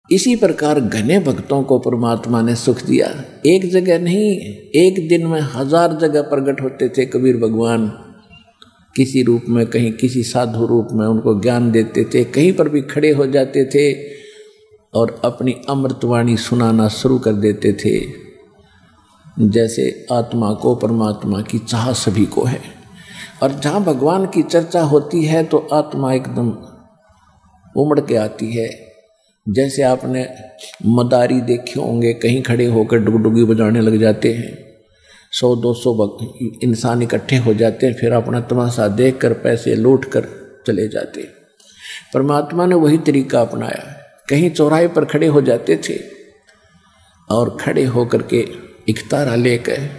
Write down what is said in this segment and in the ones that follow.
इसी प्रकार घने भक्तों को परमात्मा ने सुख दिया। एक जगह नहीं, एक दिन में 1000 जगह प्रकट होते थे कबीर भगवान। किसी रूप में, कहीं किसी साधु रूप में उनको ज्ञान देते थे, कहीं पर भी खड़े हो जाते थे और अपनी अमृतवाणी सुनाना शुरू कर देते थे। जैसे आत्मा को परमात्मा की चाह सभी को है, और जहाँ भगवान की चर्चा होती है तो आत्मा एकदम उमड़ के आती है। जैसे आपने मदारी देखे होंगे, कहीं खड़े होकर डुगडुगी बजाने लग जाते हैं, 100-200 इंसान इकट्ठे हो जाते हैं, फिर अपना तमाशा देख कर पैसे लूट कर चले जाते हैं। परमात्मा ने वही तरीका अपनाया। कहीं चौराहे पर खड़े हो जाते थे और खड़े होकर के इकतारा लेकर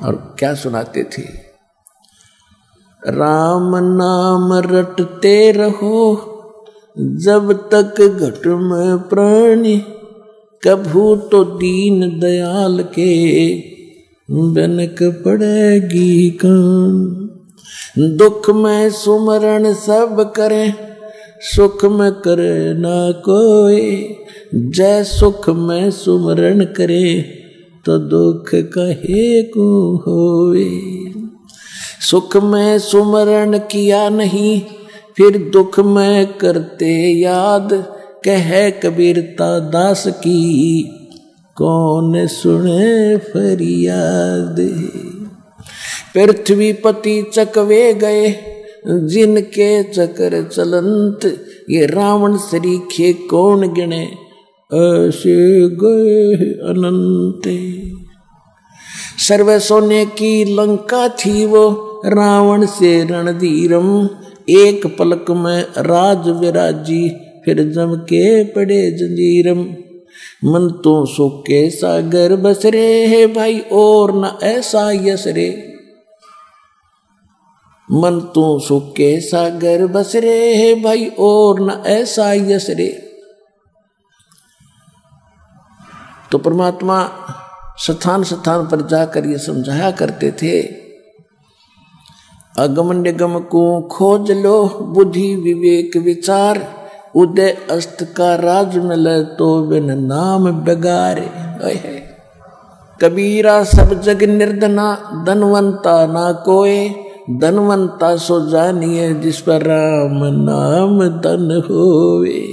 और क्या सुनाते थे, राम नाम रटते रहो जब तक घट में प्राणी, कभू तो दीन दयाल के बनक पड़ेगी कान। दुख में सुमरण सब करें, सुख में करे ना कोई, जय सुख में सुमरण करे तो दुख कहे को होए। सुख में सुमरण किया नहीं, फिर दुख में करते याद, कहे कबीरता दास की कौन सुने फरियाद। पृथ्वी पति चकवे गए जिनके चक्र चलंत, ये रावण सरीखे कौन गिने ऐसे गए अनंत। सर्व सोने की लंका थी वो रावण से रणधीरम, एक पलक में राज विराजी फिर जम के पड़े जंजीरम। मन तो सुख के सागर बसरे है भाई और न ऐसा यस रे। मन तो सुख के सागर बसरे है भाई और न ऐसा यस रे। तो परमात्मा स्थान स्थान पर जाकर ये समझाया करते थे, अगम निगम को खोज लो बुद्धि विवेक विचार, उदय अस्त का राज मिले तो बिन नाम बेगारे। कबीरा सब जग निर्धना, धनवंता ना कोय, धनवंता सो जानिए जिस पर राम नाम धन होवे।